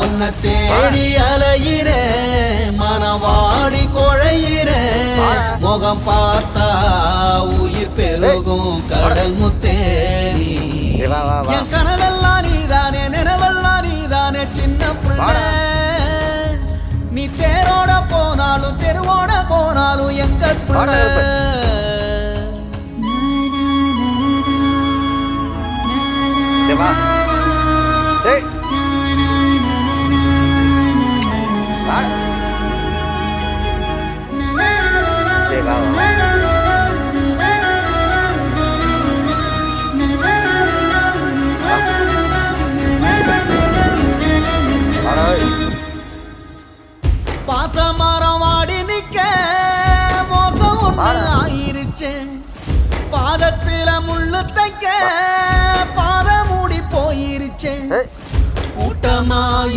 உன்னை தேடி அலையிற மனவாடி குழையிற முகம் பார்த்தா உயிர் பெருகும் கடல் முத்தேரி என் கனவெல்லாம் நீதானே நினைவெல்லாம் நீதானே சின்ன பிள்ளை நீ தேரோட போனாலும் தெருவோட போனாலும் எங்க பிள்ளை பாசமரம் வாடி நிக்க மோசம் ஒன்று ஆயிருச்சு பாதத்தில முள்ளு தைக்க பாத மூடி போயிருச்சு கூட்டமாயி